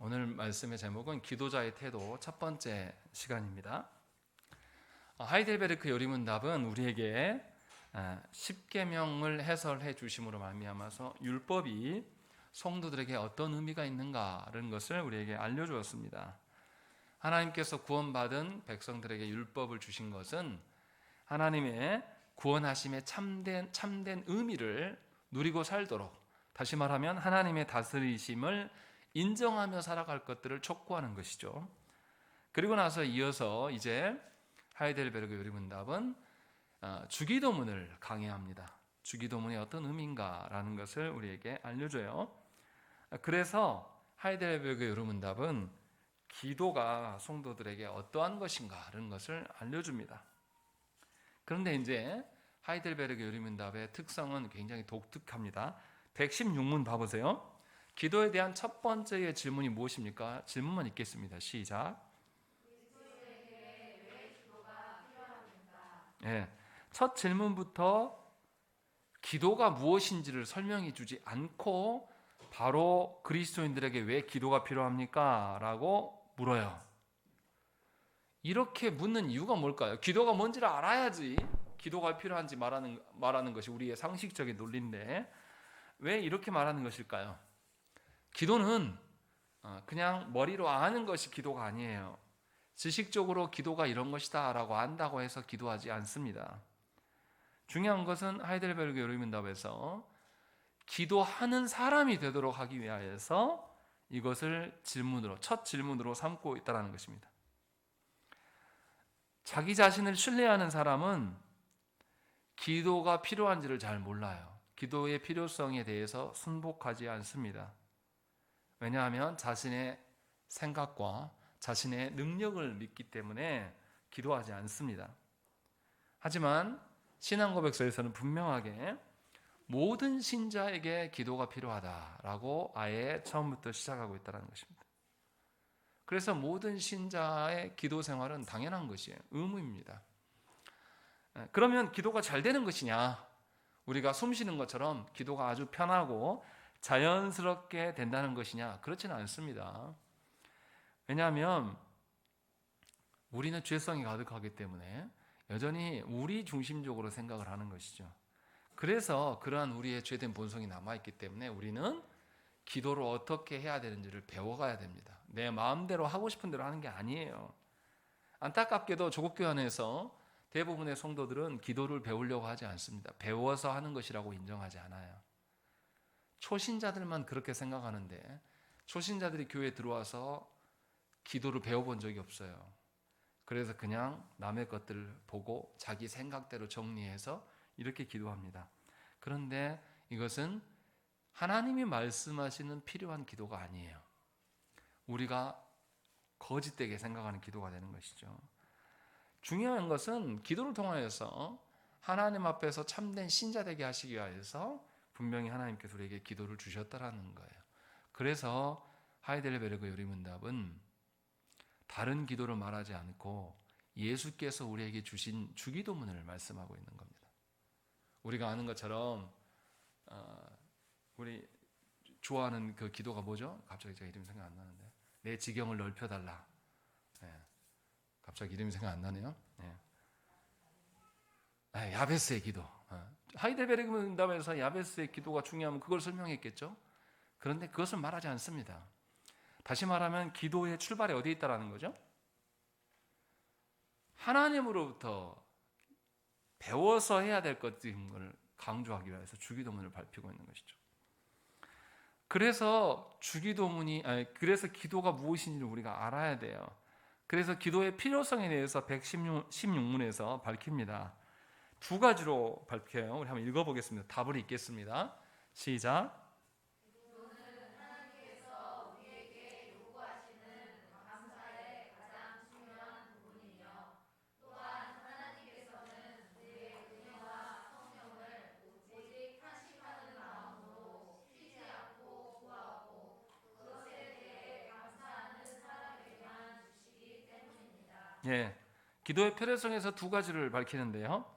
오늘 말씀의 제목은 기도자의 태도 첫 번째 시간입니다. 하이델베르크 요리문답은 우리에게 십계명을 해설해 주심으로 말미암아서 율법이 성도들에게 어떤 의미가 있는가라는 것을 우리에게 알려주었습니다. 하나님께서 구원받은 백성들에게 율법을 주신 것은 하나님의 구원하심의 참된 의미를 누리고 살도록, 다시 말하면 하나님의 다스리심을 인정하며 살아갈 것들을 촉구하는 것이죠. 그리고 나서 이어서 이제 하이델베르크 요리문답은 주기도문을 강의합니다. 주기도문이 어떤 의미인가라는 것을 우리에게 알려줘요. 그래서 하이델베르크 요리문답은 기도가 성도들에게 어떠한 것인가라는 것을 알려줍니다. 그런데 이제 하이델베르크 요리문답의 특성은 굉장히 독특합니다. 116문 봐보세요. 기도에 대한 첫 번째의 질문이 무엇입니까? 질문만 읽겠습니다. 시작. 네, 첫 질문부터 기도가 무엇인지를 설명해 주지 않고 바로 그리스도인들에게 왜 기도가 필요합니까? 라고 물어요. 이렇게 묻는 이유가 뭘까요? 기도가 뭔지를 알아야지 기도가 필요한지 말하는 것이 우리의 상식적인 논리인데 왜 이렇게 말하는 것일까요? 기도는 그냥 머리로 아는 것이 기도가 아니에요. 지식적으로 기도가 이런 것이다 라고 안다고 해서 기도하지 않습니다. 중요한 것은 하이델베르크 요리문답에서 기도하는 사람이 되도록 하기 위하여서 이것을 첫 질문으로 삼고 있다는 것입니다. 자기 자신을 신뢰하는 사람은 기도가 필요한지를 잘 몰라요. 기도의 필요성에 대해서 순복하지 않습니다. 왜냐하면 자신의 생각과 자신의 능력을 믿기 때문에 기도하지 않습니다. 하지만 신앙고백서에서는 분명하게 모든 신자에게 기도가 필요하다라고 아예 처음부터 시작하고 있다는 것입니다. 그래서 모든 신자의 기도 생활은 당연한 것이에요. 의무입니다. 그러면 기도가 잘 되는 것이냐? 우리가 숨 쉬는 것처럼 기도가 아주 편하고 자연스럽게 된다는 것이냐? 그렇지는 않습니다. 왜냐하면 우리는 죄성이 가득하기 때문에 여전히 우리 중심적으로 생각을 하는 것이죠. 그래서 그러한 우리의 죄된 본성이 남아있기 때문에 우리는 기도를 어떻게 해야 되는지를 배워가야 됩니다. 내 마음대로 하고 싶은 대로 하는 게 아니에요. 안타깝게도 조국교회 안에서 대부분의 성도들은 기도를 배우려고 하지 않습니다. 배워서 하는 것이라고 인정하지 않아요. 초신자들만 그렇게 생각하는데 초신자들이 교회에 들어와서 기도를 배워본 적이 없어요. 그래서 그냥 남의 것들을 보고 자기 생각대로 정리해서 이렇게 기도합니다. 그런데 이것은 하나님이 말씀하시는 필요한 기도가 아니에요. 우리가 거짓되게 생각하는 기도가 되는 것이죠. 중요한 것은 기도를 통하여서 하나님 앞에서 참된 신자 되게 하시기 위해서 분명히 하나님께서 우리에게 기도를 주셨다라는 거예요. 그래서 하이델베르크 요리문답은 다른 기도를 말하지 않고 예수께서 우리에게 주신 주기도문을 말씀하고 있는 겁니다. 우리가 아는 것처럼 우리 좋아하는 그 기도가 뭐죠? 갑자기 제가 이름이 생각 안 나는데 내 지경을 넓혀달라. 네. 갑자기 이름이 생각 안 나네요. 네. 야베스의 기도. 하이델베르크 문답에서 야베스의 기도가 중요하면 그걸 설명했겠죠. 그런데 그것을 말하지 않습니다. 다시 말하면 기도의 출발이 어디에 있다라는 거죠? 하나님으로부터 배워서 해야 될 것들을 강조하기 위해서 주기도문을 밝히고 있는 것이죠. 그래서 그래서 기도가 무엇인지를 우리가 알아야 돼요. 그래서 기도의 필요성에 대해서 116문에서 밝힙니다. 두 가지로 밝혀요. 우리 한번 읽어보겠습니다. 답을 읽겠습니다. 시작. 기도는 하나님께서 우리에게 요구하시는 감사의 가장 중요한 부분이며 또한 하나님께서는 우리의 은혜와 성령을 오직 탄식하는 마음으로 쉬지 않고 구하고 그것에 대해 감사하는 사람에게만 주시기 때문입니다. 예, 기도의 필요성에서 두 가지를 밝히는데요.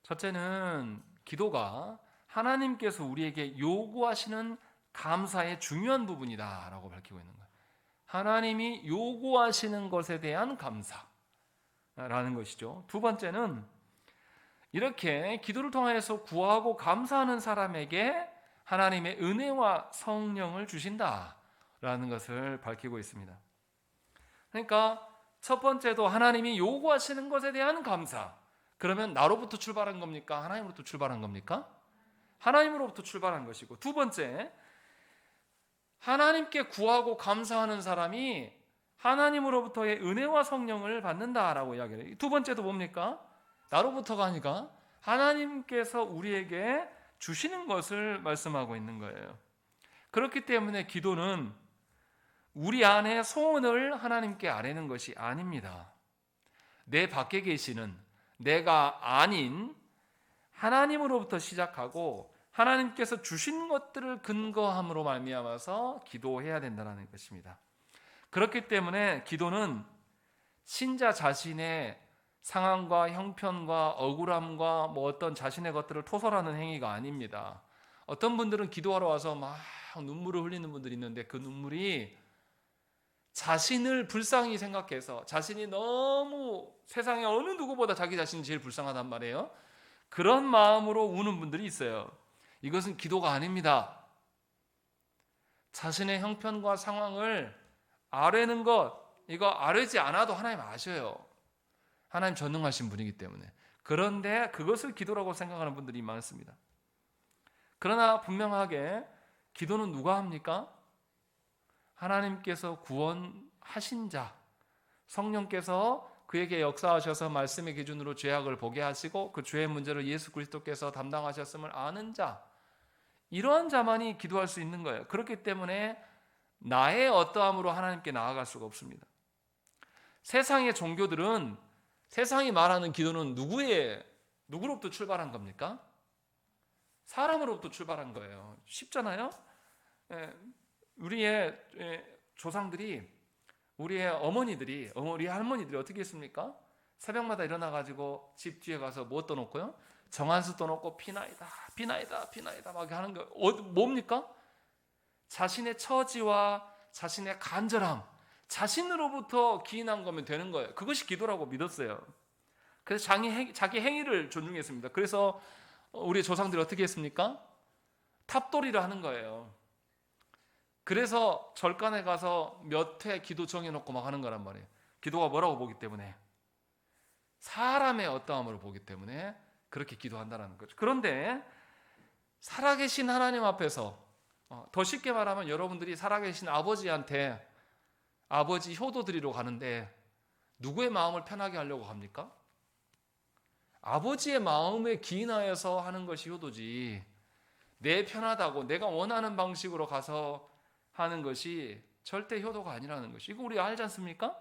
첫째는 기도가 하나님께서 우리에게 요구하시는 감사의 중요한 부분이다라고 밝히고 있는 거예요. 하나님이 요구하시는 것에 대한 감사라는 것이죠. 두 번째는 이렇게 기도를 통해서 구하고 감사하는 사람에게 하나님의 은혜와 성령을 주신다라는 것을 밝히고 있습니다. 그러니까 첫 번째도 하나님이 요구하시는 것에 대한 감사. 그러면 나로부터 출발한 겁니까? 하나님으로부터 출발한 겁니까? 하나님으로부터 출발한 것이고, 두 번째, 하나님께 구하고 감사하는 사람이 하나님으로부터의 은혜와 성령을 받는다라고 이야기해요. 두 번째도 뭡니까? 나로부터가 아니라 하나님께서 우리에게 주시는 것을 말씀하고 있는 거예요. 그렇기 때문에 기도는 우리 안에 소원을 하나님께 아뢰는 것이 아닙니다. 내 밖에 계시는 내가 아닌 하나님으로부터 시작하고 하나님께서 주신 것들을 근거함으로 말미암아서 기도해야 된다는 것입니다. 그렇기 때문에 기도는 신자 자신의 상황과 형편과 억울함과 어떤 자신의 것들을 토설하는 행위가 아닙니다. 어떤 분들은 기도하러 와서 막 눈물을 흘리는 분들이 있는데 그 눈물이 자신을 불쌍히 생각해서 자신이 너무 세상에 어느 누구보다 자기 자신이 제일 불쌍하단 말이에요. 그런 마음으로 우는 분들이 있어요. 이것은 기도가 아닙니다. 자신의 형편과 상황을 아뢰는 것, 이거 아뢰지 않아도 하나님 아셔요. 하나님 전능하신 분이기 때문에. 그런데 그것을 기도라고 생각하는 분들이 많습니다. 그러나 분명하게 기도는 누가 합니까? 하나님께서 구원하신 자, 성령께서 그에게 역사하셔서 말씀의 기준으로 죄악을 보게 하시고 그 죄의 문제를 예수 그리스도께서 담당하셨음을 아는 자, 이러한 자만이 기도할 수 있는 거예요. 그렇기 때문에 나의 어떠함으로 하나님께 나아갈 수가 없습니다. 세상의 종교들은 세상이 말하는 기도는 누구로부터 출발한 겁니까? 사람으로부터 출발한 거예요. 쉽잖아요. 우리의 조상들이, 우리의 어머니들이, 우리 할머니들이 어떻게 했습니까? 새벽마다 일어나가지고 집 뒤에 가서 뭐 떠놓고요? 정한수 떠놓고 피나이다 막 하는 거 뭡니까? 자신의 처지와 자신의 간절함, 자신으로부터 기인한 거면 되는 거예요. 그것이 기도라고 믿었어요. 그래서 자기 행위를 존중했습니다. 그래서 우리 조상들이 어떻게 했습니까? 탑돌이를 하는 거예요. 그래서 절간에 가서 몇 회 기도 정해놓고 막 하는 거란 말이에요. 기도가 뭐라고 보기 때문에, 사람의 어떠함으로 보기 때문에 그렇게 기도한다는 거죠. 그런데 살아계신 하나님 앞에서, 더 쉽게 말하면 여러분들이 살아계신 아버지한테 아버지 효도 드리러 가는데 누구의 마음을 편하게 하려고 합니까? 아버지의 마음에 기인하여서 하는 것이 효도지, 내 편하다고 내가 원하는 방식으로 가서 하는 것이 절대 효도가 아니라는 것이, 이거 우리 알지 않습니까?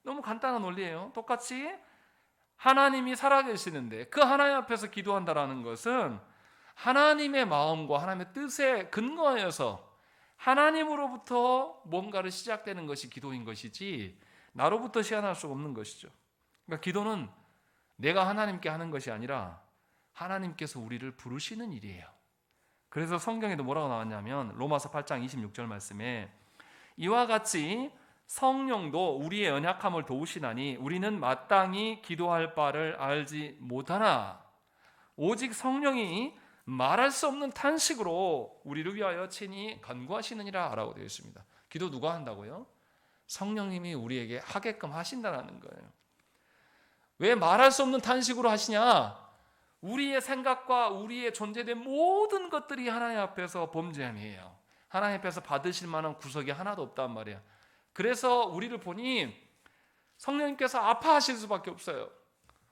너무 간단한 원리예요. 똑같이 하나님이 살아계시는데 그 하나님 앞에서 기도한다라는 것은 하나님의 마음과 하나님의 뜻에 근거하여서 하나님으로부터 뭔가를 시작되는 것이 기도인 것이지 나로부터 시작할 수가 없는 것이죠. 그러니까 기도는 내가 하나님께 하는 것이 아니라 하나님께서 우리를 부르시는 일이에요. 그래서 성경에도 뭐라고 나왔냐면 로마서 8장 26절 말씀에 이와 같이 성령도 우리의 연약함을 도우시나니 우리는 마땅히 기도할 바를 알지 못하나 오직 성령이 말할 수 없는 탄식으로 우리를 위하여 친히 간구하시느니라 라고 되어 있습니다. 기도 누가 한다고요? 성령님이 우리에게 하게끔 하신다는 거예요. 왜 말할 수 없는 탄식으로 하시냐? 우리의 생각과 우리의 존재된 모든 것들이 하나님 앞에서 범죄함이에요. 하나님 앞에서 받으실 만한 구석이 하나도 없단 말이야. 그래서 우리를 보니 성령님께서 아파하실 수밖에 없어요.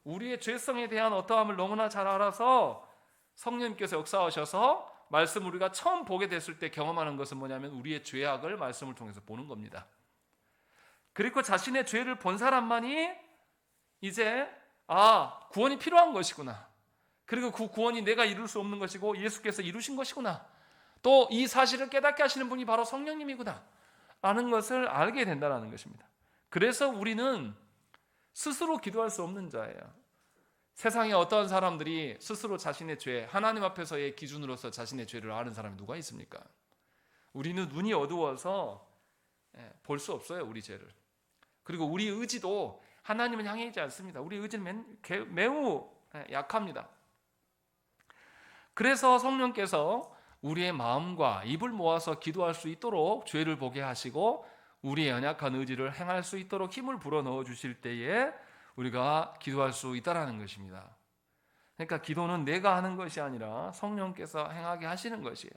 우리의 죄성에 대한 어떠함을 너무나 잘 알아서 성령님께서 역사하셔서 말씀 우리가 처음 보게 됐을 때 경험하는 것은 뭐냐면 우리의 죄악을 말씀을 통해서 보는 겁니다. 그리고 자신의 죄를 본 사람만이 이제 구원이 필요한 것이구나. 그리고 그 구원이 내가 이룰 수 없는 것이고 예수께서 이루신 것이구나. 또 이 사실을 깨닫게 하시는 분이 바로 성령님이구나 라는 것을 알게 된다는 것입니다. 그래서 우리는 스스로 기도할 수 없는 자예요. 세상에 어떠한 사람들이 스스로 자신의 죄, 하나님 앞에서의 기준으로서 자신의 죄를 아는 사람이 누가 있습니까? 우리는 눈이 어두워서 볼 수 없어요, 우리 죄를. 그리고 우리 의지도 하나님을 향해 있지 않습니다. 우리 의지는 매우 약합니다. 그래서 성령께서 우리의 마음과 입을 모아서 기도할 수 있도록 죄를 보게 하시고 우리의 연약한 의지를 행할 수 있도록 힘을 불어넣어 주실 때에 우리가 기도할 수 있다는 것입니다. 그러니까 기도는 내가 하는 것이 아니라 성령께서 행하게 하시는 것이에요.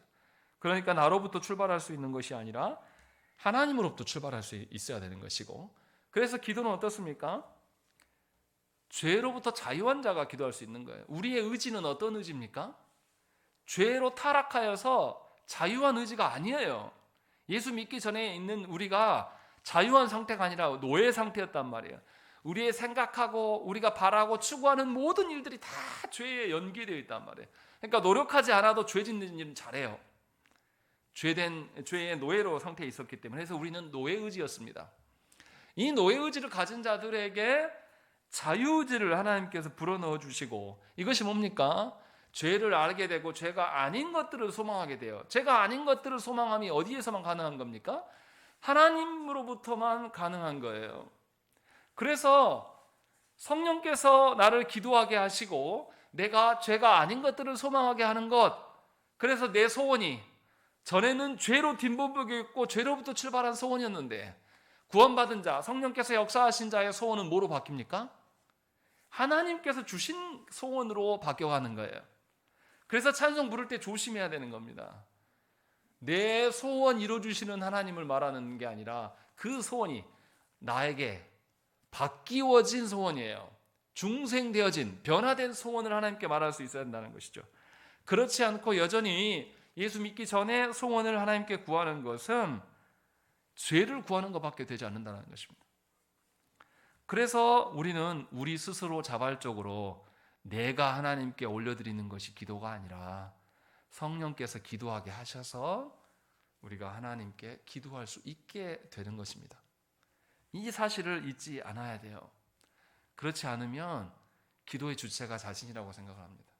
그러니까 나로부터 출발할 수 있는 것이 아니라 하나님으로부터 출발할 수 있어야 되는 것이고, 그래서 기도는 어떻습니까? 죄로부터 자유한 자가 기도할 수 있는 거예요. 우리의 의지는 어떤 의지입니까? 죄로 타락하여서 자유한 의지가 아니에요. 예수 믿기 전에 있는 우리가 자유한 상태가 아니라 노예 상태였단 말이에요. 우리의 생각하고 우리가 바라고 추구하는 모든 일들이 다 죄에 연계되어 있단 말이에요. 그러니까 노력하지 않아도 죄 짓는 일은 잘해요. 죄의 노예로 상태에 있었기 때문에. 그래서 우리는 노예의지였습니다. 이 노예의지를 가진 자들에게 자유의지를 하나님께서 불어넣어 주시고, 이것이 뭡니까? 죄를 알게 되고 죄가 아닌 것들을 소망하게 돼요. 죄가 아닌 것들을 소망함이 어디에서만 가능한 겁니까? 하나님으로부터만 가능한 거예요. 그래서 성령께서 나를 기도하게 하시고 내가 죄가 아닌 것들을 소망하게 하는 것, 그래서 내 소원이 전에는 죄로 뒷범벅이었고 죄로부터 출발한 소원이었는데 구원받은 자, 성령께서 역사하신 자의 소원은 뭐로 바뀝니까? 하나님께서 주신 소원으로 바뀌어가는 거예요. 그래서 찬송 부를 때 조심해야 되는 겁니다. 내 소원 이루어주시는 하나님을 말하는 게 아니라 그 소원이 나에게 바뀌어진 소원이에요. 중생되어진, 변화된 소원을 하나님께 말할 수 있어야 된다는 것이죠. 그렇지 않고 여전히 예수 믿기 전에 소원을 하나님께 구하는 것은 죄를 구하는 것밖에 되지 않는다는 것입니다. 그래서 우리는 우리 스스로 자발적으로 내가 하나님께 올려드리는 것이 기도가 아니라 성령께서 기도하게 하셔서 우리가 하나님께 기도할 수 있게 되는 것입니다. 이 사실을 잊지 않아야 돼요. 그렇지 않으면 기도의 주체가 자신이라고 생각을 합니다.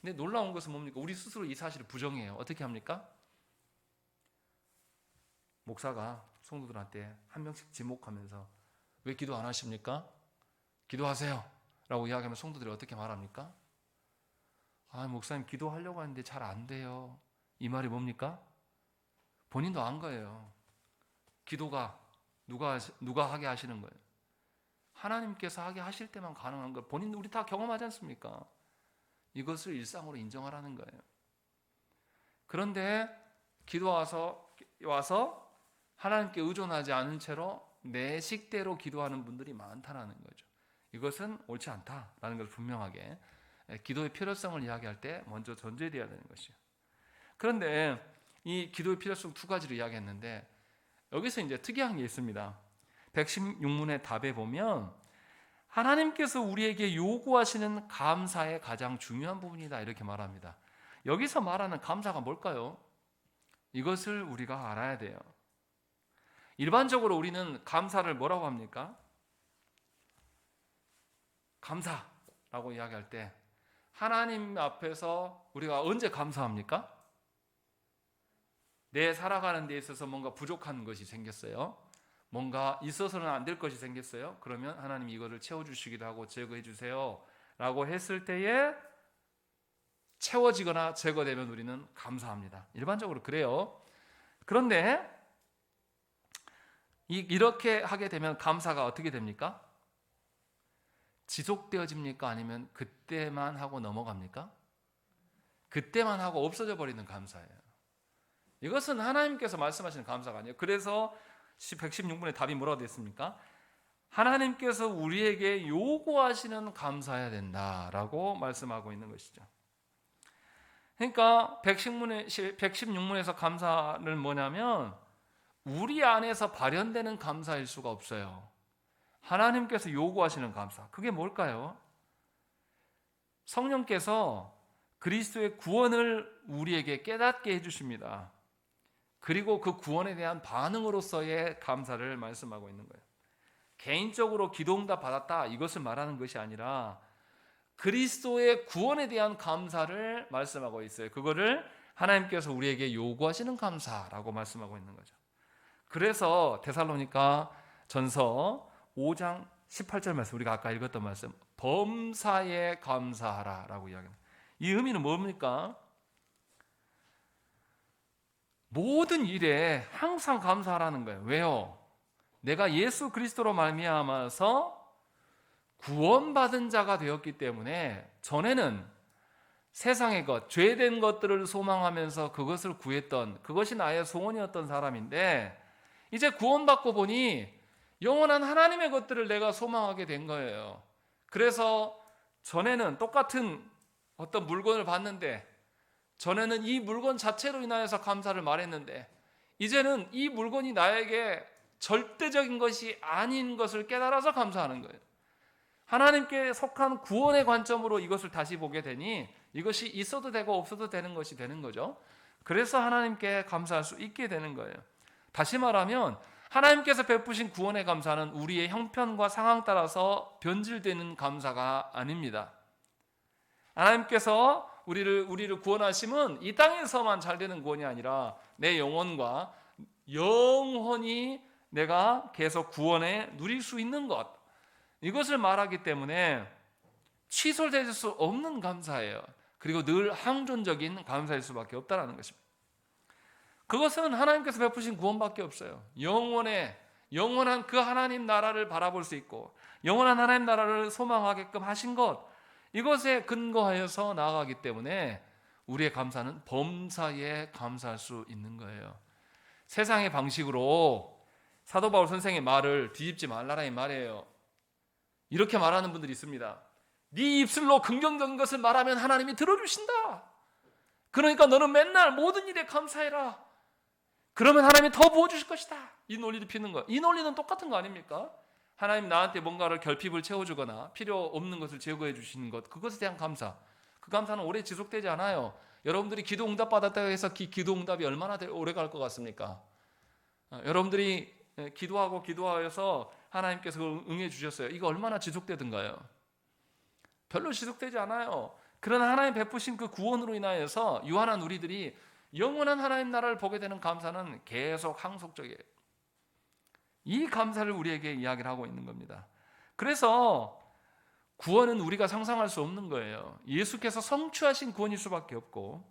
근데 놀라운 것은 뭡니까? 우리 스스로 이 사실을 부정해요. 어떻게 합니까? 목사가 성도들한테 한 명씩 지목하면서 왜 기도 안 하십니까? 기도하세요 라고 이야기하면 성도들이 어떻게 말합니까? 목사님 기도하려고 하는데 잘 안 돼요. 이 말이 뭡니까? 본인도 안 거예요. 기도가 누가 하게 하시는 거예요? 하나님께서 하게 하실 때만 가능한 거. 본인도 우리 다 경험하지 않습니까? 이것을 일상으로 인정하라는 거예요. 그런데 기도 와서 하나님께 의존하지 않은 채로 내 식대로 기도하는 분들이 많다는 거죠. 이것은 옳지 않다라는 것을 분명하게 기도의 필요성을 이야기할 때 먼저 전제되어야 되는 것이요. 그런데 이 기도의 필요성 두 가지를 이야기했는데 여기서 이제 특이한 게 있습니다. 116문의 답에 보면 하나님께서 우리에게 요구하시는 감사의 가장 중요한 부분이다 이렇게 말합니다. 여기서 말하는 감사가 뭘까요? 이것을 우리가 알아야 돼요. 일반적으로 우리는 감사를 뭐라고 합니까? 감사라고 이야기할 때 하나님 앞에서 우리가 언제 감사합니까? 내 살아가는 데 있어서 뭔가 부족한 것이 생겼어요. 뭔가 있어서는 안 될 것이 생겼어요. 그러면 하나님이 이거를 채워주시기도 하고 제거해 주세요 라고 했을 때에 채워지거나 제거되면 우리는 감사합니다. 일반적으로 그래요. 그런데 이렇게 하게 되면 감사가 어떻게 됩니까? 지속되어집니까? 아니면 그때만 하고 넘어갑니까? 그때만 하고 없어져 버리는 감사예요. 이것은 하나님께서 말씀하시는 감사가 아니에요. 그래서 116문의 답이 뭐라고 됐습니까? 하나님께서 우리에게 요구하시는 감사해야 된다라고 말씀하고 있는 것이죠. 그러니까 116문에서 감사는 뭐냐면 우리 안에서 발현되는 감사일 수가 없어요. 하나님께서 요구하시는 감사. 그게 뭘까요? 성령께서 그리스도의 구원을 우리에게 깨닫게 해주십니다. 그리고 그 구원에 대한 반응으로서의 감사를 말씀하고 있는 거예요. 개인적으로 기도응답 받았다 이것을 말하는 것이 아니라 그리스도의 구원에 대한 감사를 말씀하고 있어요. 그거를 하나님께서 우리에게 요구하시는 감사라고 말씀하고 있는 거죠. 그래서 데살로니가 전서 5장 18절 말씀, 우리가 아까 읽었던 말씀, 범사에 감사하라라고 이야기합니다. 이 의미는 뭡니까? 모든 일에 항상 감사하라는 거예요. 왜요? 내가 예수 그리스도로 말미암아서 구원받은 자가 되었기 때문에 전에는 세상의 것, 죄된 것들을 소망하면서 그것을 구했던, 그것이 나의 소원이었던 사람인데 이제 구원받고 보니 영원한 하나님의 것들을 내가 소망하게 된 거예요. 그래서 전에는 똑같은 어떤 물건을 봤는데, 전에는 이 물건 자체로 인하여서 감사를 말했는데, 이제는 이 물건이 나에게 절대적인 것이 아닌 것을 깨달아서 감사하는 거예요. 하나님께 속한 구원의 관점으로 이것을 다시 보게 되니 이것이 있어도 되고 없어도 되는 것이 되는 거죠. 그래서 하나님께 감사할 수 있게 되는 거예요. 다시 말하면 하나님께서 베푸신 구원의 감사는 우리의 형편과 상황 따라서 변질되는 감사가 아닙니다. 하나님께서 우리를 구원하심은 이 땅에서만 잘 되는 구원이 아니라 내 영혼과 영원히 내가 계속 구원에 누릴 수 있는 것, 이것을 말하기 때문에 취소될 수 없는 감사예요. 그리고 늘 항존적인 감사일 수밖에 없다는 것입니다. 그것은 하나님께서 베푸신 구원밖에 없어요. 영원한 그 하나님 나라를 바라볼 수 있고 영원한 하나님 나라를 소망하게끔 하신 것, 이것에 근거하여서 나아가기 때문에 우리의 감사는 범사에 감사할 수 있는 거예요. 세상의 방식으로 사도 바울 선생의 말을 뒤집지 말라라 이 말이에요. 이렇게 말하는 분들이 있습니다. 네 입술로 긍정적인 것을 말하면 하나님이 들어주신다. 그러니까 너는 맨날 모든 일에 감사해라. 그러면 하나님이 더 부어주실 것이다. 이 논리를 피는 거예요. 이 논리는 똑같은 거 아닙니까? 하나님 나한테 뭔가를 결핍을 채워주거나 필요 없는 것을 제거해 주시는 것, 그것에 대한 감사, 그 감사는 오래 지속되지 않아요. 여러분들이 기도 응답 받았다고 해서 기도 응답이 얼마나 오래 갈 것 같습니까? 여러분들이 기도하고 기도하여서 하나님께서 응해 주셨어요. 이거 얼마나 지속되던가요? 별로 지속되지 않아요. 그러나 하나님 베푸신 그 구원으로 인하여서 유한한 우리들이 영원한 하나님 나라를 보게 되는 감사는 계속 항속적이에요. 이 감사를 우리에게 이야기를 하고 있는 겁니다. 그래서 구원은 우리가 상상할 수 없는 거예요. 예수께서 성취하신 구원일 수밖에 없고,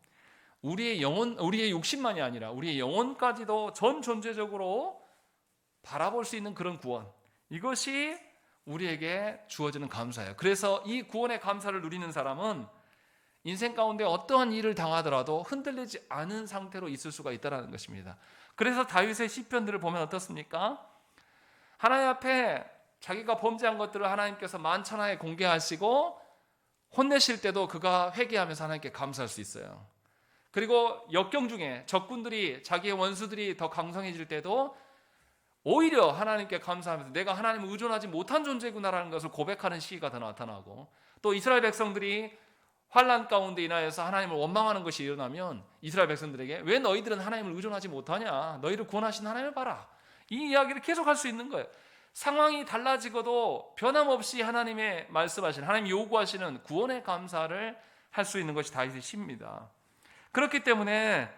우리의 영혼, 우리의 욕심만이 아니라 우리의 영혼까지도 전 존재적으로 바라볼 수 있는 그런 구원, 이것이 우리에게 주어지는 감사예요. 그래서 이 구원의 감사를 누리는 사람은 인생 가운데 어떠한 일을 당하더라도 흔들리지 않은 상태로 있을 수가 있다는 것입니다. 그래서 다윗의 시편들을 보면 어떻습니까? 하나님 앞에 자기가 범죄한 것들을 하나님께서 만천하에 공개하시고 혼내실 때도 그가 회개하면서 하나님께 감사할 수 있어요. 그리고 역경 중에 적군들이, 자기의 원수들이 더 강성해질 때도 오히려 하나님께 감사하면서 내가 하나님을 의존하지 못한 존재구나라는 것을 고백하는 시기가 더 나타나고, 또 이스라엘 백성들이 환난 가운데 인하여서 하나님을 원망하는 것이 일어나면 이스라엘 백성들에게 왜 너희들은 하나님을 의존하지 못하냐, 너희를 구원하신 하나님을 봐라, 이 이야기를 계속할 수 있는 거예요. 상황이 달라지고도 변함없이 하나님의 말씀하신, 하나님 요구하시는 구원의 감사를 할 수 있는 것이 다윗의 시입니다. 그렇기 때문에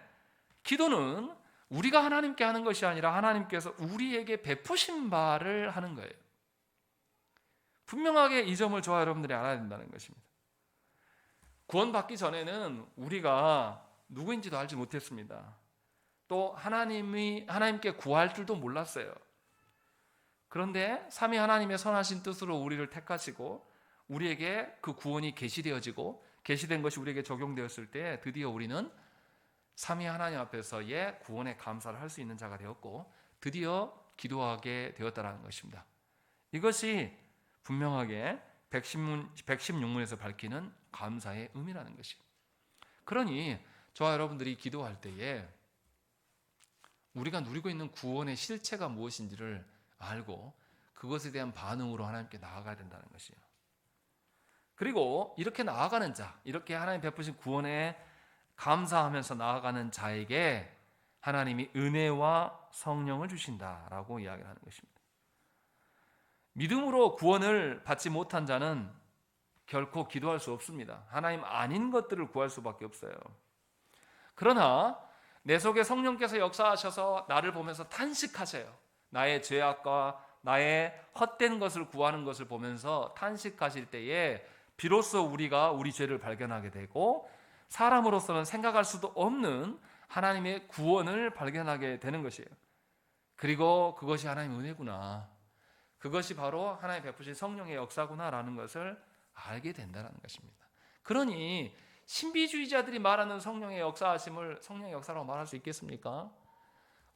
기도는 우리가 하나님께 하는 것이 아니라 하나님께서 우리에게 베푸신 바를 하는 거예요. 분명하게 이 점을 저와 여러분들이 알아야 된다는 것입니다. 구원받기 전에는 우리가 누구인지도 알지 못했습니다. 또 하나님께 구할 줄도 몰랐어요. 그런데 삼위 하나님의 선하신 뜻으로 우리를 택하시고 우리에게 그 구원이 계시되어지고 계시된 것이 우리에게 적용되었을 때 드디어 우리는 삼위 하나님 앞에서의 구원의 감사를 할 수 있는 자가 되었고 드디어 기도하게 되었다는 것입니다. 이것이 분명하게 116문에서 밝히는 감사의 의미라는 것입니다. 그러니 저와 여러분들이 기도할 때에 우리가 누리고 있는 구원의 실체가 무엇인지를 알고 그것에 대한 반응으로 하나님께 나아가야 된다는 것이에요. 그리고 이렇게 나아가는 자, 이렇게 하나님 베푸신 구원에 감사하면서 나아가는 자에게 하나님이 은혜와 성령을 주신다라고 이야기를 하는 것입니다. 믿음으로 구원을 받지 못한 자는 결코 기도할 수 없습니다. 하나님 아닌 것들을 구할 수밖에 없어요. 그러나 내 속에 성령께서 역사하셔서 나를 보면서 탄식하세요. 나의 죄악과 나의 헛된 것을 구하는 것을 보면서 탄식하실 때에 비로소 우리가 우리 죄를 발견하게 되고 사람으로서는 생각할 수도 없는 하나님의 구원을 발견하게 되는 것이에요. 그리고 그것이 하나님의 은혜구나, 그것이 바로 하나님 베푸신 성령의 역사구나라는 것을 알게 된다는 것입니다. 그러니 신비주의자들이 말하는 성령의 역사하심을 성령의 역사라고 말할 수 있겠습니까?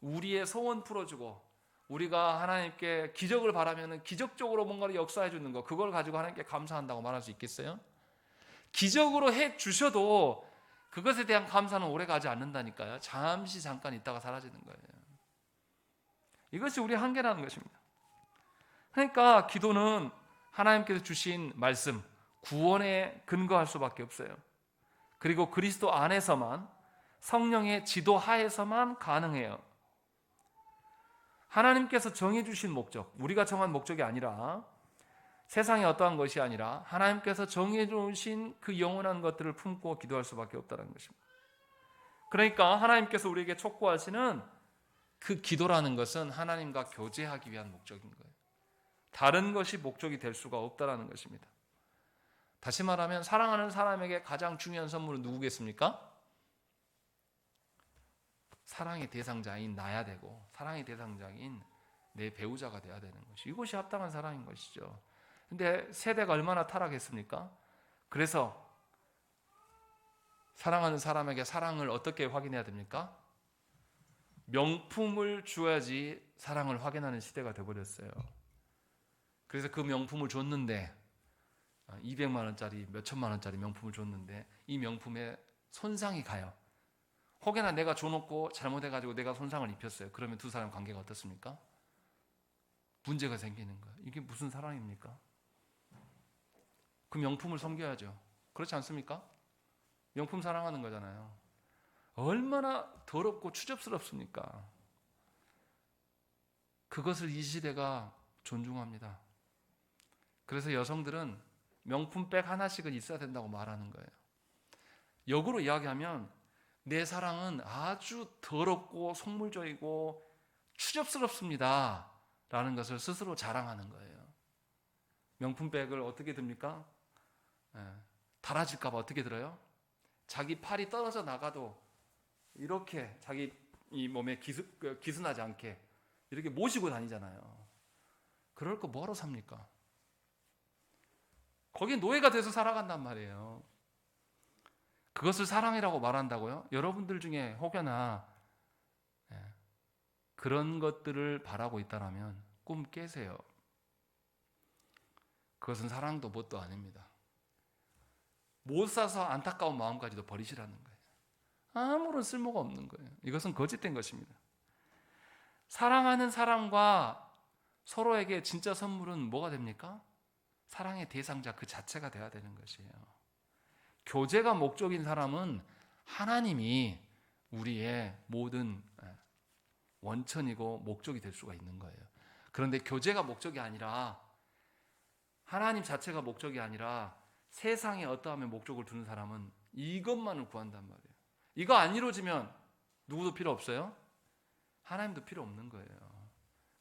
우리의 소원 풀어주고 우리가 하나님께 기적을 바라면 기적적으로 뭔가를 역사해 주는 것, 그걸 가지고 하나님께 감사한다고 말할 수 있겠어요? 기적으로 해 주셔도 그것에 대한 감사는 오래가지 않는다니까요. 잠깐 있다가 사라지는 거예요. 이것이 우리의 한계라는 것입니다. 그러니까 기도는 하나님께서 주신 말씀, 구원에 근거할 수밖에 없어요. 그리고 그리스도 안에서만, 성령의 지도 하에서만 가능해요. 하나님께서 정해주신 목적, 우리가 정한 목적이 아니라, 세상의 어떠한 것이 아니라 하나님께서 정해주신 그 영원한 것들을 품고 기도할 수밖에 없다는 것입니다. 그러니까 하나님께서 우리에게 촉구하시는 그 기도라는 것은 하나님과 교제하기 위한 목적인 거예요. 다른 것이 목적이 될 수가 없다는 것입니다. 다시 말하면 사랑하는 사람에게 가장 중요한 선물은 누구겠습니까? 사랑의 대상자인 나야 되고 사랑의 대상자인 내 배우자가 돼야 되는 것이, 이것이 합당한 사랑인 것이죠. 근데 세대가 얼마나 타락했습니까? 그래서 사랑하는 사람에게 사랑을 어떻게 확인해야 됩니까? 명품을 주어야지 사랑을 확인하는 시대가 되어버렸어요. 그래서 그 명품을 줬는데 200만 원짜리 몇 천만 원짜리 명품을 줬는데 이 명품에 손상이 가요. 혹여나 내가 줘놓고 잘못해가지고 내가 손상을 입혔어요. 그러면 두 사람 관계가 어떻습니까? 문제가 생기는 거예요. 이게 무슨 사랑입니까? 그 명품을 섬겨야죠. 그렇지 않습니까? 명품 사랑하는 거잖아요. 얼마나 더럽고 추접스럽습니까? 그것을 이 시대가 존중합니다. 그래서 여성들은 명품백 하나씩은 있어야 된다고 말하는 거예요. 역으로 이야기하면 내 사랑은 아주 더럽고 속물적이고 추접스럽습니다 라는 것을 스스로 자랑하는 거예요. 명품백을 어떻게 듭니까? 달아질까 봐 어떻게 들어요? 자기 팔이 떨어져 나가도 이렇게 자기 이 몸에 기스나지 않게 이렇게 모시고 다니잖아요. 그럴 거 뭐하러 삽니까? 거기에 노예가 돼서 살아간단 말이에요. 그것을 사랑이라고 말한다고요? 여러분들 중에 혹여나 그런 것들을 바라고 있다면 꿈 깨세요. 그것은 사랑도 뭣도 아닙니다. 못 사서 안타까운 마음까지도 버리시라는 거예요. 아무런 쓸모가 없는 거예요. 이것은 거짓된 것입니다. 사랑하는 사람과 서로에게 진짜 선물은 뭐가 됩니까? 사랑의 대상자 그 자체가 돼야 되는 것이에요. 교제가 목적인 사람은 하나님이 우리의 모든 원천이고 목적이 될 수가 있는 거예요. 그런데 교제가 목적이 아니라, 하나님 자체가 목적이 아니라 세상에 어떠하면 목적을 두는 사람은 이것만을 구한단 말이에요. 이거 안 이루어지면 누구도 필요 없어요? 하나님도 필요 없는 거예요.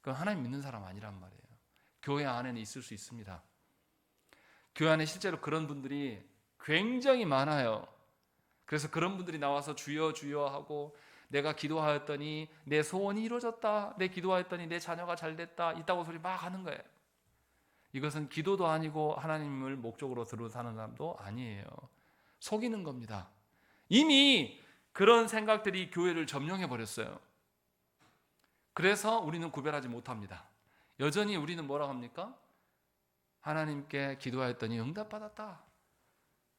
그건 하나님 믿는 사람 아니란 말이에요. 교회 안에는 있을 수 있습니다. 교회 안에 실제로 그런 분들이 굉장히 많아요. 그래서 그런 분들이 나와서 주여 주여 하고, 내가 기도하였더니 내 소원이 이루어졌다, 내 기도하였더니 내 자녀가 잘 됐다, 이따고 소리 막 하는 거예요. 이것은 기도도 아니고 하나님을 목적으로 들어 사는 사람도 아니에요. 속이는 겁니다. 이미 그런 생각들이 교회를 점령해 버렸어요. 그래서 우리는 구별하지 못합니다. 여전히 우리는 뭐라고 합니까? 하나님께 기도하였더니 응답받았다,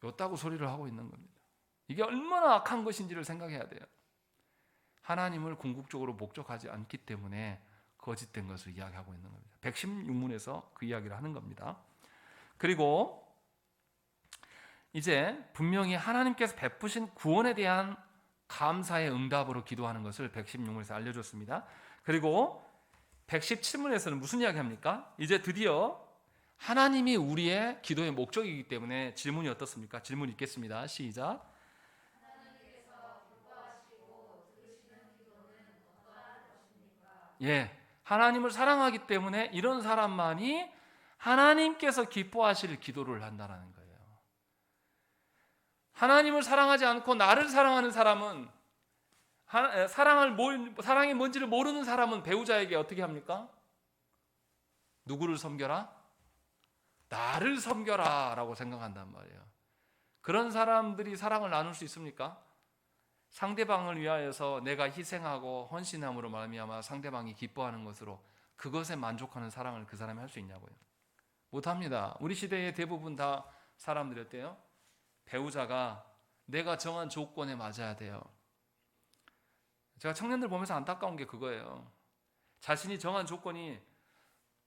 요따구 소리를 하고 있는 겁니다. 이게 얼마나 악한 것인지를 생각해야 돼요. 하나님을 궁극적으로 목적하지 않기 때문에 거짓된 것을 이야기하고 있는 겁니다. 116문에서 그 이야기를 하는 겁니다. 그리고 이제 분명히 하나님께서 베푸신 구원에 대한 감사의 응답으로 기도하는 것을 116문에서 알려줬습니다. 그리고 117문에서는 무슨 이야기합니까? 이제 드디어 하나님이 우리의 기도의 목적이기 때문에 질문이 어떻습니까? 질문 읽겠습니다. 시작. 하나님을 사랑하기 때문에 이런 사람만이 하나님께서 기뻐하실 기도를 한다는 거예요. 하나님을 사랑하지 않고 나를 사랑하는 사람은, 사랑이 뭔지를 모르는 사람은 배우자에게 어떻게 합니까? 누구를 섬겨라? 나를 섬겨라 라고 생각한단 말이에요. 그런 사람들이 사랑을 나눌 수 있습니까? 상대방을 위하여서 내가 희생하고 헌신함으로 말미암아 상대방이 기뻐하는 것으로 그것에 만족하는 사랑을 그 사람이 할 수 있냐고요? 못합니다. 우리 시대의 대부분 다 사람들이 어때요? 배우자가 내가 정한 조건에 맞아야 돼요. 제가 청년들 보면서 안타까운 게 그거예요. 자신이 정한 조건이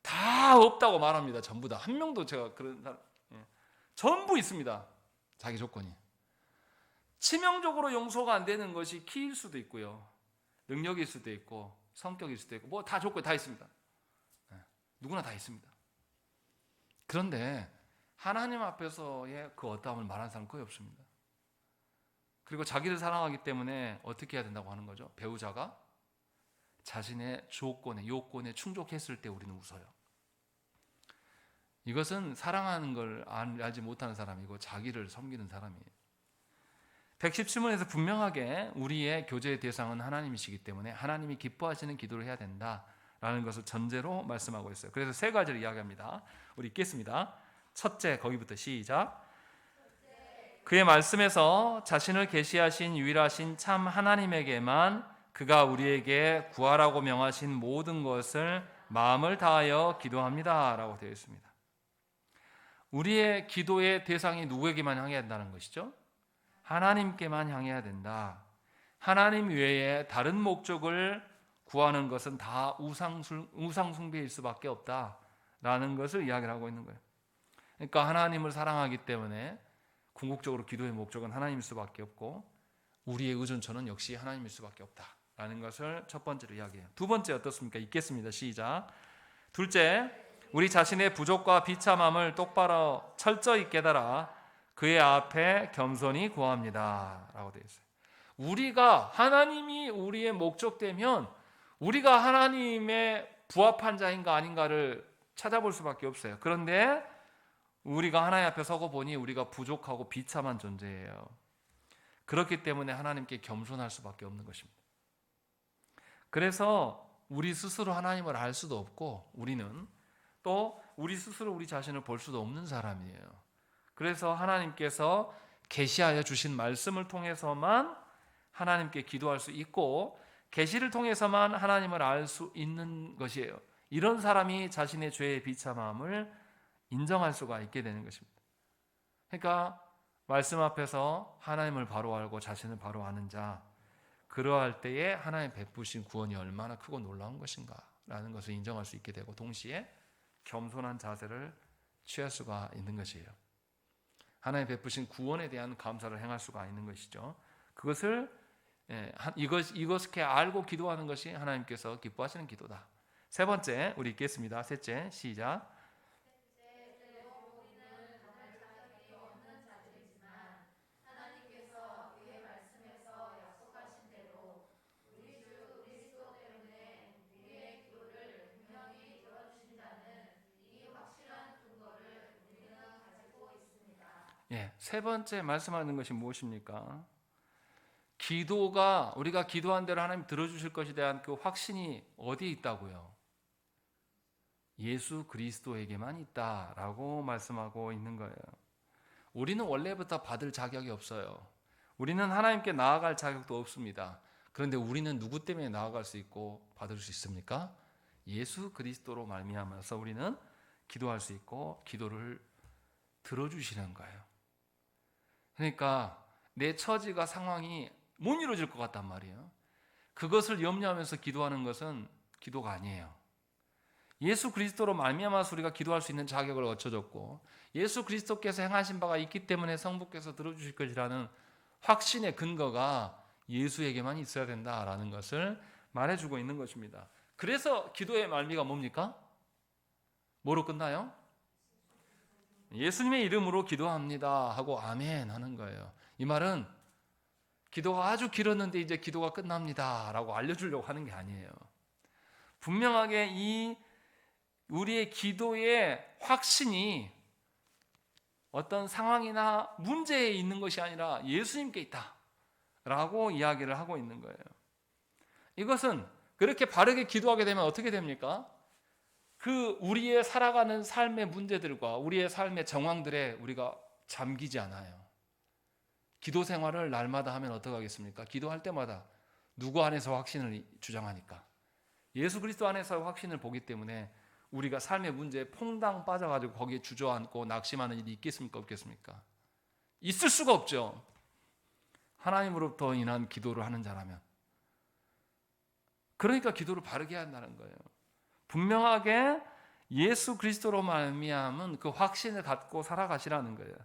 다 없다고 말합니다. 전부 다. 한 명도 제가 그런 사람, 전부 있습니다. 자기 조건이. 치명적으로 용서가 안 되는 것이 키일 수도 있고요. 능력일 수도 있고 성격일 수도 있고 뭐 다 조건이 다 있습니다. 누구나 다 있습니다. 그런데 하나님 앞에서의 그 어떠함을 말하는 사람은 거의 없습니다. 그리고 자기를 사랑하기 때문에 어떻게 해야 된다고 하는 거죠? 배우자가 자신의 조건에, 요건에 충족했을 때 우리는 웃어요. 이것은 사랑하는 걸 알지 못하는 사람이고 자기를 섬기는 사람이에요. 117문에서 분명하게 우리의 교제의 대상은 하나님이시기 때문에 하나님이 기뻐하시는 기도를 해야 된다라는 것을 전제로 말씀하고 있어요. 그래서 세 가지를 이야기합니다. 우리 읽겠습니다. 첫째, 거기부터 시작. 그의 말씀에서 자신을 계시하신 유일하신 참 하나님에게만 그가 우리에게 구하라고 명하신 모든 것을 마음을 다하여 기도합니다 라고 되어 있습니다. 우리의 기도의 대상이 누구에게만 향해야 한다는 것이죠? 하나님께만 향해야 된다. 하나님 외에 다른 목적을 구하는 것은 다 우상 숭배일 수밖에 없다라는 것을 이야기를 하고 있는 거예요. 그러니까 하나님을 사랑하기 때문에 궁극적으로 기도의 목적은 하나님일 수밖에 없고 우리의 의존처는 역시 하나님일 수밖에 없다라는 것을 첫 번째로 이야기해요. 두 번째 어떻습니까? 읽겠습니다. 시작. 둘째, 우리 자신의 부족과 비참함을 똑바로 철저히 깨달아 그의 앞에 겸손히 구합니다 라고 되어 있어요. 우리가 하나님이 우리의 목적되면 우리가 하나님의 부합한 자인가 아닌가를 찾아볼 수밖에 없어요. 그런데 우리가 하나님 앞에 서고 보니 우리가 부족하고 비참한 존재예요. 그렇기 때문에 하나님께 겸손할 수밖에 없는 것입니다. 그래서 우리 스스로 하나님을 알 수도 없고 우리는 또 우리 스스로 우리 자신을 볼 수도 없는 사람이에요. 그래서 하나님께서 계시하여 주신 말씀을 통해서만 하나님께 기도할 수 있고 계시를 통해서만 하나님을 알 수 있는 것이에요. 이런 사람이 자신의 죄의 비참함을 인정할 수가 있게 되는 것입니다. 그러니까 말씀 앞에서 하나님을 바로 알고 자신을 바로 아는 자, 그러할 때에 하나님 베푸신 구원이 얼마나 크고 놀라운 것인가 라는 것을 인정할 수 있게 되고 동시에 겸손한 자세를 취할 수가 있는 것이에요. 하나님 베푸신 구원에 대한 감사를 행할 수가 있는 것이죠. 그것을 이것을 알고 기도하는 것이 하나님께서 기뻐하시는 기도다. 세 번째, 우리 읽겠습니다. 셋째, 시작. 세 번째 말씀하는 것이 무엇입니까? 기도가 우리가 기도한 대로 하나님 들어주실 것에 대한 그 확신이 어디에 있다고요? 예수 그리스도에게만 있다라고 말씀하고 있는 거예요. 우리는 원래부터 받을 자격이 없어요. 우리는 하나님께 나아갈 자격도 없습니다. 그런데 우리는 누구 때문에 나아갈 수 있고 받을 수 있습니까? 예수 그리스도로 말미암아서 우리는 기도할 수 있고 기도를 들어주시는 거예요. 그러니까 내 처지가 상황이 못 이루어질 것 같단 말이에요. 그것을 염려하면서 기도하는 것은 기도가 아니에요. 예수 그리스도로 말미암아서 우리가 기도할 수 있는 자격을 얻혀졌고 예수 그리스도께서 행하신 바가 있기 때문에 성부께서 들어주실 것이라는 확신의 근거가 예수에게만 있어야 된다라는 것을 말해주고 있는 것입니다. 그래서 기도의 말미가 뭡니까? 뭐로 끝나요? 예수님의 이름으로 기도합니다 하고 아멘 하는 거예요. 이 말은 기도가 아주 길었는데 이제 기도가 끝납니다 라고 알려주려고 하는 게 아니에요. 분명하게 이 우리의 기도의 확신이 어떤 상황이나 문제에 있는 것이 아니라 예수님께 있다라고 이야기를 하고 있는 거예요. 이것은 그렇게 바르게 기도하게 되면 어떻게 됩니까? 그 우리의 살아가는 삶의 문제들과 우리의 삶의 정황들에 우리가 잠기지 않아요. 기도 생활을 날마다 하면 어떻게 하겠습니까? 기도할 때마다 누구 안에서 확신을 주장하니까 예수 그리스도 안에서 확신을 보기 때문에 우리가 삶의 문제에 퐁당 빠져가지고 거기에 주저앉고 낙심하는 일이 있겠습니까? 없겠습니까? 있을 수가 없죠. 하나님으로부터 인한 기도를 하는 자라면. 그러니까 기도를 바르게 한다는 거예요. 분명하게 예수 그리스도로 말미암은 그 확신을 갖고 살아가시라는 거예요.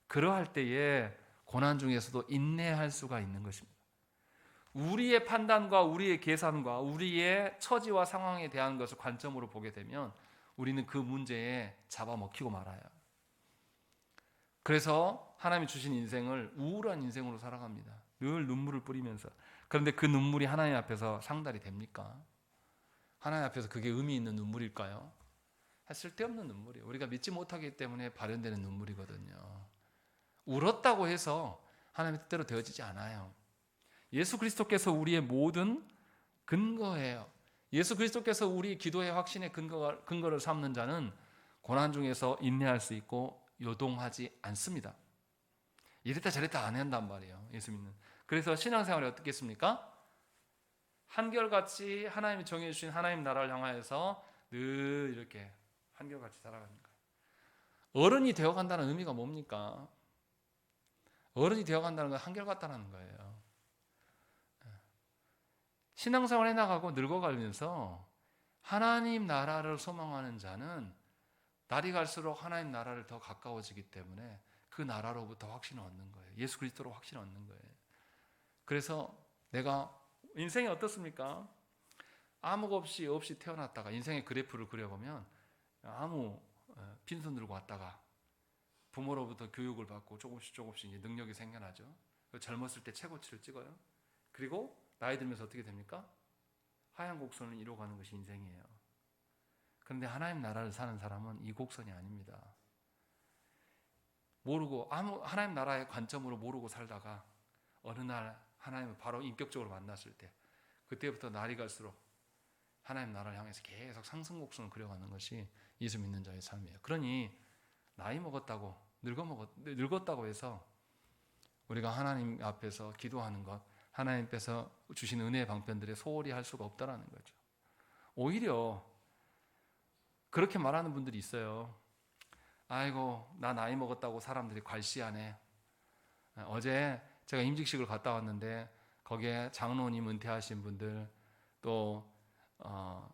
그러할 때에 고난 중에서도 인내할 수가 있는 것입니다. 우리의 판단과 우리의 계산과 우리의 처지와 상황에 대한 것을 관점으로 보게 되면 우리는 그 문제에 잡아먹히고 말아요. 그래서 하나님이 주신 인생을 우울한 인생으로 살아갑니다. 늘 눈물을 뿌리면서. 그런데 그 눈물이 하나님 앞에서 상달이 됩니까? 하나님 앞에서 그게 의미 있는 눈물일까요? 쓸데없는 눈물이에요. 우리가 믿지 못하기 때문에 발현되는 눈물이거든요. 울었다고 해서 하나님의 뜻대로 되어지지 않아요. 예수 그리스도께서 우리의 모든 근거예요. 예수 그리스도께서 우리 기도의 확신의 근거를 삼는 자는 고난 중에서 인내할 수 있고 요동하지 않습니다. 이랬다 저랬다 안 한단 말이에요. 예수 믿는. 그래서 신앙생활이 어떻겠습니까? 한결같이 하나님이 정해 주신 하나님 나라를 향하여서 늘 이렇게 한결같이 살아가는 거예요. 어른이 되어간다는 의미가 뭡니까? 어른이 되어간다는 건 한결같다는 거예요. 신앙생활 해나가고 늙어가면서 하나님 나라를 소망하는 자는 날이 갈수록 하나님 나라를 더 가까워지기 때문에 그 나라로부터 확신을 얻는 거예요. 예수 그리스도로 확신을 얻는 거예요. 그래서 내가 인생이 어떻습니까? 아무 것 없이 태어났다가 인생의 그래프를 그려보면 아무 빈손 들고 왔다가 부모로부터 교육을 받고 조금씩 이제 능력이 생겨나죠. 젊었을 때 최고치를 찍어요. 그리고 나이 들면서 어떻게 됩니까? 하얀 곡선을 이루어가는 것이 인생이에요. 그런데 하나님 나라를 사는 사람은 이 곡선이 아닙니다. 모르고 하나님 나라의 관점으로 모르고 살다가 어느 날 하나님을 바로 인격적으로 만났을 때 그때부터 날이 갈수록 하나님 나라를 향해서 계속 상승 곡선을 그려가는 것이 예수 믿는 자의 삶이에요. 그러니 나이 먹었다고 늙었다고 해서 우리가 하나님 앞에서 기도하는 것, 하나님께서 주신 은혜의 방편들에 소홀히 할 수가 없다라는 거죠. 오히려 그렇게 말하는 분들이 있어요. 아이고 나 나이 먹었다고 사람들이 괄시하네. 어제 제가 임직식을 갔다 왔는데 거기에 장로님 은퇴하신 분들 또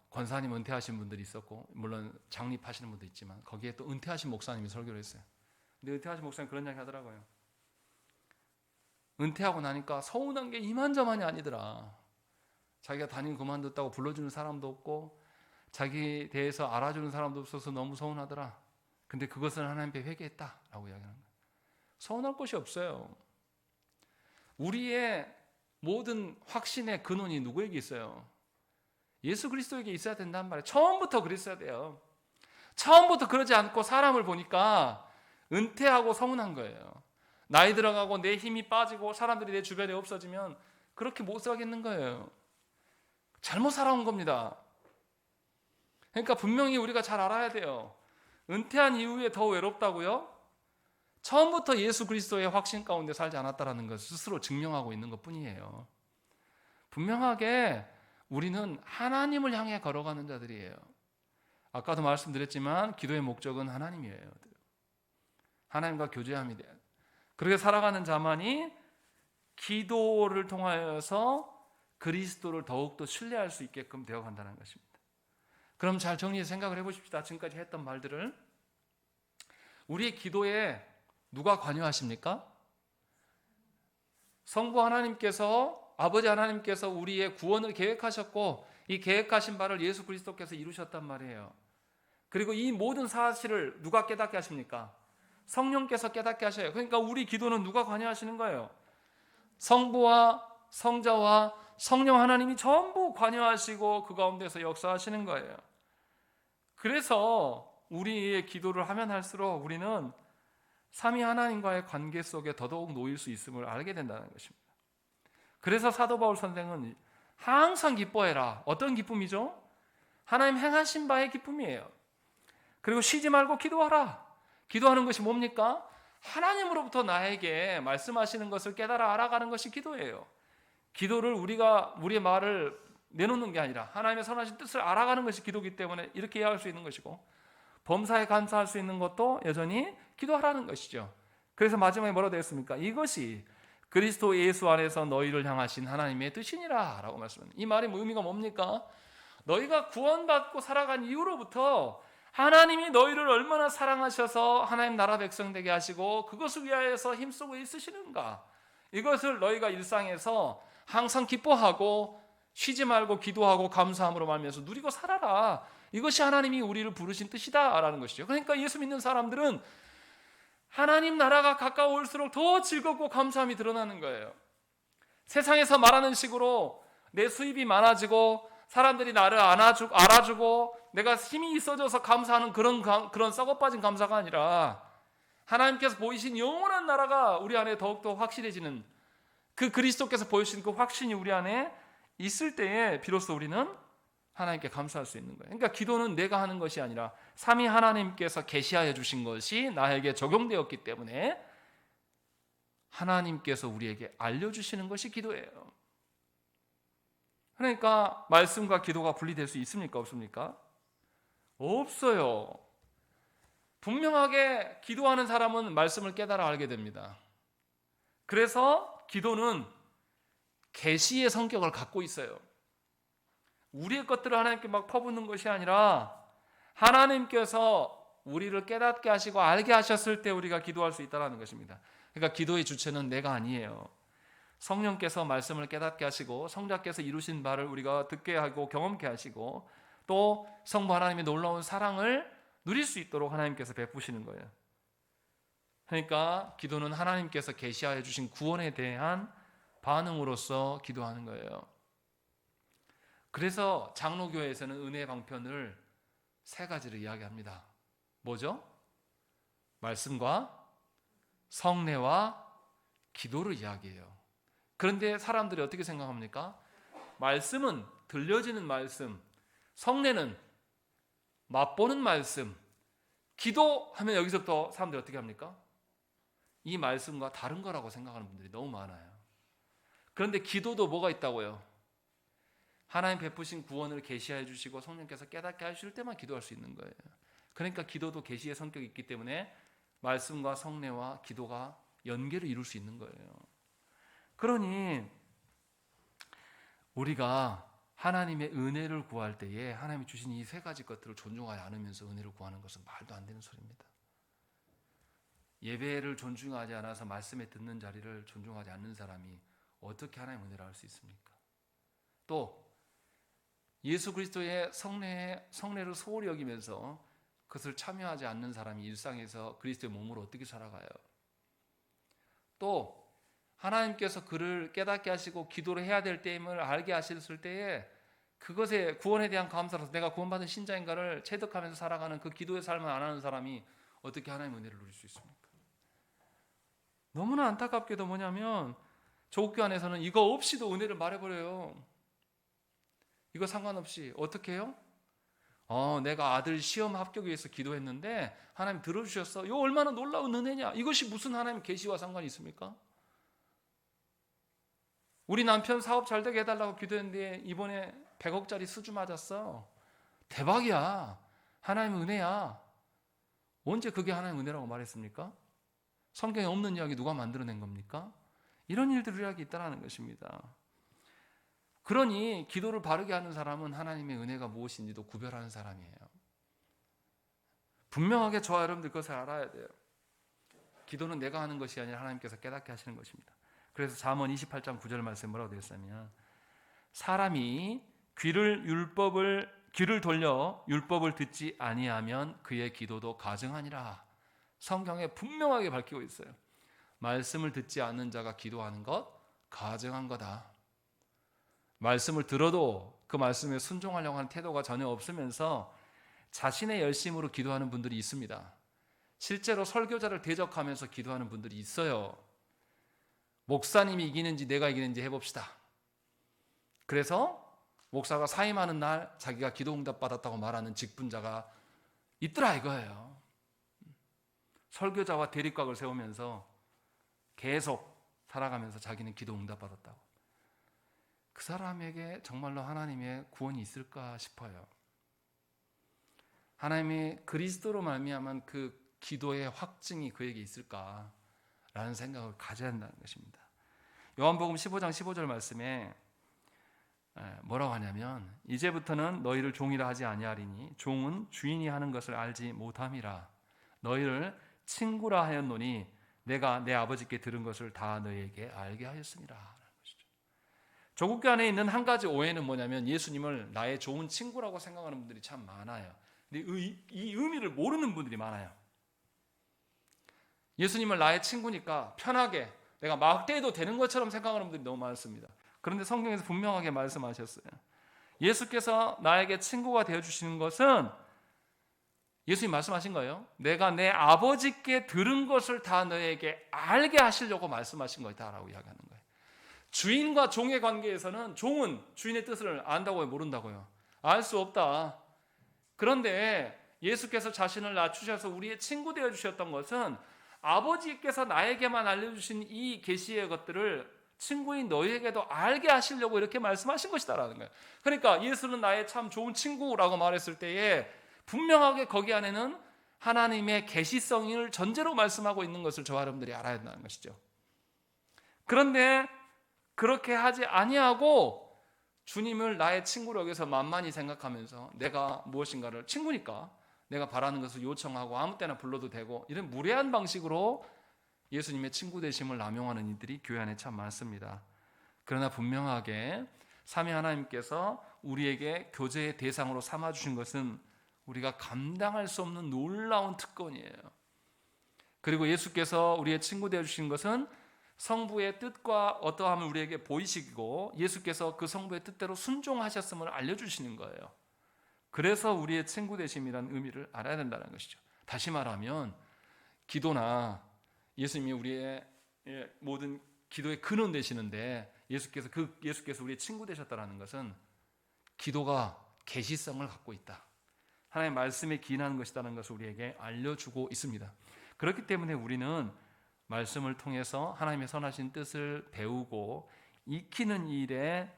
권사님 은퇴하신 분들이 있었고 물론 장립하시는 분도 있지만 거기에 또 은퇴하신 목사님이 설교를 했어요. 근데 은퇴하신 목사님 그런 이야기 하더라고요. 은퇴하고 나니까 서운한 게 이만저만이 아니더라. 자기가 담임 그만뒀다고 불러주는 사람도 없고 자기 대해서 알아주는 사람도 없어서 너무 서운하더라. 근데 그것을 하나님께 회개했다라고 이야기하는 거예요. 서운할 것이 없어요. 우리의 모든 확신의 근원이 누구에게 있어요? 예수 그리스도에게 있어야 된단 말이에요. 처음부터 그랬어야 돼요. 처음부터 그러지 않고 사람을 보니까 은퇴하고 서운한 거예요. 나이 들어가고 내 힘이 빠지고 사람들이 내 주변에 없어지면 그렇게 못 살겠는 거예요. 잘못 살아온 겁니다. 그러니까 분명히 우리가 잘 알아야 돼요. 은퇴한 이후에 더 외롭다고요? 처음부터 예수 그리스도의 확신 가운데 살지 않았다는 것을 스스로 증명하고 있는 것뿐이에요. 분명하게 우리는 하나님을 향해 걸어가는 자들이에요. 아까도 말씀드렸지만 기도의 목적은 하나님이에요. 하나님과 교제함이 돼요. 그렇게 살아가는 자만이 기도를 통하여서 그리스도를 더욱더 신뢰할 수 있게끔 되어간다는 것입니다. 그럼 잘 정리해서 생각을 해보십시다. 지금까지 했던 말들을. 우리의 기도에 누가 관여하십니까? 성부 하나님께서, 아버지 하나님께서 우리의 구원을 계획하셨고 이 계획하신 바를 예수 그리스도께서 이루셨단 말이에요. 그리고 이 모든 사실을 누가 깨닫게 하십니까? 성령께서 깨닫게 하셔요. 그러니까 우리 기도는 누가 관여하시는 거예요? 성부와 성자와 성령 하나님이 전부 관여하시고 그 가운데서 역사하시는 거예요. 그래서 우리의 기도를 하면 할수록 우리는 삼위 하나님과의 관계 속에 더더욱 놓일 수 있음을 알게 된다는 것입니다. 그래서 사도 바울 선생은 항상 기뻐해라. 어떤 기쁨이죠? 하나님 행하신 바의 기쁨이에요. 그리고 쉬지 말고 기도하라. 기도하는 것이 뭡니까? 하나님으로부터 나에게 말씀하시는 것을 깨달아 알아가는 것이 기도예요. 기도를 우리의 말을 내놓는 게 아니라 하나님의 선하신 뜻을 알아가는 것이 기도이기 때문에 이렇게 이해할 수 있는 것이고, 범사에 감사할 수 있는 것도 여전히 기도하라는 것이죠. 그래서 마지막에 뭐라고 되어 있습니까? 이것이 그리스도 예수 안에서 너희를 향하신 하나님의 뜻이니라 라고 말씀합니다. 이 말의 의미가 뭡니까? 너희가 구원받고 살아간 이후로부터 하나님이 너희를 얼마나 사랑하셔서 하나님 나라 백성 되게 하시고 그것을 위하여서 힘쓰고 있으시는가, 이것을 너희가 일상에서 항상 기뻐하고 쉬지 말고 기도하고 감사함으로 말미암아서 누리고 살아라. 이것이 하나님이 우리를 부르신 뜻이다라는 것이죠. 그러니까 예수 믿는 사람들은 하나님 나라가 가까울수록 더 즐겁고 감사함이 드러나는 거예요. 세상에서 말하는 식으로 내 수입이 많아지고 사람들이 나를 알아주고 내가 힘이 있어져서 감사하는 그런 썩어빠진 감사가 아니라 하나님께서 보이신 영원한 나라가 우리 안에 더욱더 확실해지는, 그 그리스도께서 보여주신 그 확신이 우리 안에 있을 때에 비로소 우리는 하나님께 감사할 수 있는 거예요. 그러니까 기도는 내가 하는 것이 아니라 삼위 하나님께서 계시하여 주신 것이 나에게 적용되었기 때문에 하나님께서 우리에게 알려주시는 것이 기도예요. 그러니까 말씀과 기도가 분리될 수 있습니까? 없습니까? 없어요. 분명하게 기도하는 사람은 말씀을 깨달아 알게 됩니다. 그래서 기도는 계시의 성격을 갖고 있어요. 우리의 것들을 하나님께 막 퍼붓는 것이 아니라 하나님께서 우리를 깨닫게 하시고 알게 하셨을 때 우리가 기도할 수 있다는 것입니다. 그러니까 기도의 주체는 내가 아니에요. 성령께서 말씀을 깨닫게 하시고 성자께서 이루신 바를 우리가 듣게 하고 경험케 하시고 또 성부 하나님의 놀라운 사랑을 누릴 수 있도록 하나님께서 베푸시는 거예요. 그러니까 기도는 하나님께서 계시하여 주신 구원에 대한 반응으로서 기도하는 거예요. 그래서 장로교회에서는 은혜의 방편을 세 가지를 이야기합니다. 뭐죠? 말씀과 성례와 기도를 이야기해요. 그런데 사람들이 어떻게 생각합니까? 말씀은 들려지는 말씀, 성례는 맛보는 말씀, 기도하면 여기서부터 사람들이 어떻게 합니까? 이 말씀과 다른 거라고 생각하는 분들이 너무 많아요. 그런데 기도도 뭐가 있다고요? 하나님 베푸신 구원을 계시해 주시고 성령께서 깨닫게 하실 때만 기도할 수 있는 거예요. 그러니까 기도도 계시의 성격이 있기 때문에 말씀과 성례와 기도가 연계를 이룰 수 있는 거예요. 그러니 우리가 하나님의 은혜를 구할 때에 하나님이 주신 이 세 가지 것들을 존중하지 않으면서 은혜를 구하는 것은 말도 안 되는 소리입니다. 예배를 존중하지 않아서 말씀에 듣는 자리를 존중하지 않는 사람이 어떻게 하나님의 은혜를 알 수 있습니까? 또 예수 그리스도의 성례를 소홀히 여기면서 그것을 참여하지 않는 사람이 일상에서 그리스도의 몸으로 어떻게 살아가요? 또 하나님께서 그를 깨닫게 하시고 기도를 해야 될 때임을 알게 하셨을 때에 그것에 구원에 대한 감사로서 내가 구원받은 신자인가를 체득하면서 살아가는 그 기도의 삶을 안 하는 사람이 어떻게 하나님의 은혜를 누릴 수 있습니까? 너무나 안타깝게도 뭐냐면 조국교 안에서는 이거 없이도 은혜를 말해버려요. 이거 상관없이 어떻게 해요? 내가 아들 시험 합격을 위해서 기도했는데 하나님 들어주셨어. 이거 얼마나 놀라운 은혜냐. 이것이 무슨 하나님 계시와 상관이 있습니까? 우리 남편 사업 잘 되게 해달라고 기도했는데 이번에 100억짜리 수주 맞았어. 대박이야. 하나님의 은혜야. 언제 그게 하나님의 은혜라고 말했습니까? 성경에 없는 이야기 누가 만들어낸 겁니까? 이런 일들이 우리에게 있다는 것입니다. 그러니 기도를 바르게 하는 사람은 하나님의 은혜가 무엇인지도 구별하는 사람이에요. 분명하게 저와 여러분들 그것을 알아야 돼요. 기도는 내가 하는 것이 아니라 하나님께서 깨닫게 하시는 것입니다. 그래서 잠언 28장 9절 말씀 뭐라고 되어 있냐면 사람이 귀를 돌려 율법을 듣지 아니하면 그의 기도도 가증하니라. 성경에 분명하게 밝히고 있어요. 말씀을 듣지 않는 자가 기도하는 것 가증한 거다. 말씀을 들어도 그 말씀에 순종하려고 하는 태도가 전혀 없으면서 자신의 열심으로 기도하는 분들이 있습니다. 실제로 설교자를 대적하면서 기도하는 분들이 있어요. 목사님이 이기는지 내가 이기는지 해봅시다. 그래서 목사가 사임하는 날 자기가 기도 응답 받았다고 말하는 직분자가 있더라 이거예요. 설교자와 대립각을 세우면서 계속 살아가면서 자기는 기도 응답 받았다고. 그 사람에게 정말로 하나님의 구원이 있을까 싶어요. 하나님의 그리스도로 말미암은 그 기도의 확증이 그에게 있을까라는 생각을 가져야 한다는 것입니다. 요한복음 15장 15절 말씀에 뭐라고 하냐면 이제부터는 너희를 종이라 하지 아니하리니 종은 주인이 하는 것을 알지 못함이라. 너희를 친구라 하였노니 내가 내 아버지께 들은 것을 다 너희에게 알게 하였습니다. 조국교 안에 있는 한 가지 오해는 뭐냐면 예수님을 나의 좋은 친구라고 생각하는 분들이 참 많아요. 근데 이 의미를 모르는 분들이 많아요. 예수님을 나의 친구니까 편하게 내가 막대해도 되는 것처럼 생각하는 분들이 너무 많습니다. 그런데 성경에서 분명하게 말씀하셨어요. 예수께서 나에게 친구가 되어주시는 것은 예수님 말씀하신 거예요. 내가 내 아버지께 들은 것을 다 너에게 알게 하시려고 말씀하신 거다라고 이야기하는 거예요. 주인과 종의 관계에서는 종은 주인의 뜻을 안다고요, 모른다고요? 알 수 없다. 그런데 예수께서 자신을 낮추셔서 우리의 친구 되어주셨던 것은 아버지께서 나에게만 알려주신 이 계시의 것들을 친구인 너희에게도 알게 하시려고 이렇게 말씀하신 것이다라는 거예요. 그러니까 예수는 나의 참 좋은 친구라고 말했을 때에 분명하게 거기 안에는 하나님의 계시성을 전제로 말씀하고 있는 것을 저와 여러분들이 알아야 한다는 것이죠. 그런데 그렇게 하지 아니하고 주님을 나의 친구로 여기서 만만히 생각하면서 내가 무엇인가를 친구니까 내가 바라는 것을 요청하고 아무 때나 불러도 되고 이런 무례한 방식으로 예수님의 친구 되심을 남용하는 이들이 교회 안에 참 많습니다. 그러나 분명하게 삼위 하나님께서 우리에게 교제의 대상으로 삼아주신 것은 우리가 감당할 수 없는 놀라운 특권이에요. 그리고 예수께서 우리의 친구 되어주신 것은 성부의 뜻과 어떠함을 우리에게 보이시고 예수께서 그 성부의 뜻대로 순종하셨음을 알려주시는 거예요. 그래서 우리의 친구 되심이라는 의미를 알아야 된다는 것이죠. 다시 말하면 기도나 예수님이 우리의 모든 기도의 근원 되시는데 예수께서 우리의 친구 되셨다는 것은 기도가 계시성을 갖고 있다. 하나님의 말씀에 기인하는 것이라는 것을 우리에게 알려주고 있습니다. 그렇기 때문에 우리는 말씀을 통해서 하나님의 선하신 뜻을 배우고 익히는 일에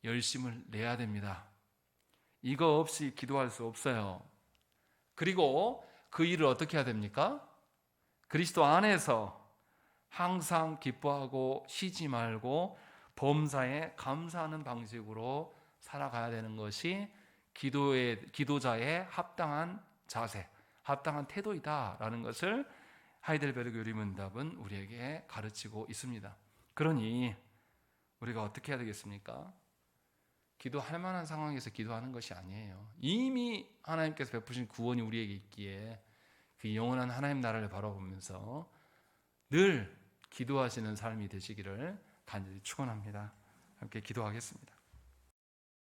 열심을 내야 됩니다. 이거 없이 기도할 수 없어요. 그리고 그 일을 어떻게 해야 됩니까? 그리스도 안에서 항상 기뻐하고 쉬지 말고 범사에 감사하는 방식으로 살아가야 되는 것이 기도자의 합당한 자세, 합당한 태도이다라는 것을 하이델베르그 요리문답은 우리에게 가르치고 있습니다. 그러니 우리가 어떻게 해야 되겠습니까? 기도할 만한 상황에서 기도하는 것이 아니에요. 이미 하나님께서 베푸신 구원이 우리에게 있기에 그 영원한 하나님 나라를 바라보면서 늘 기도하시는 삶이 되시기를 간절히 축원합니다. 함께 기도하겠습니다.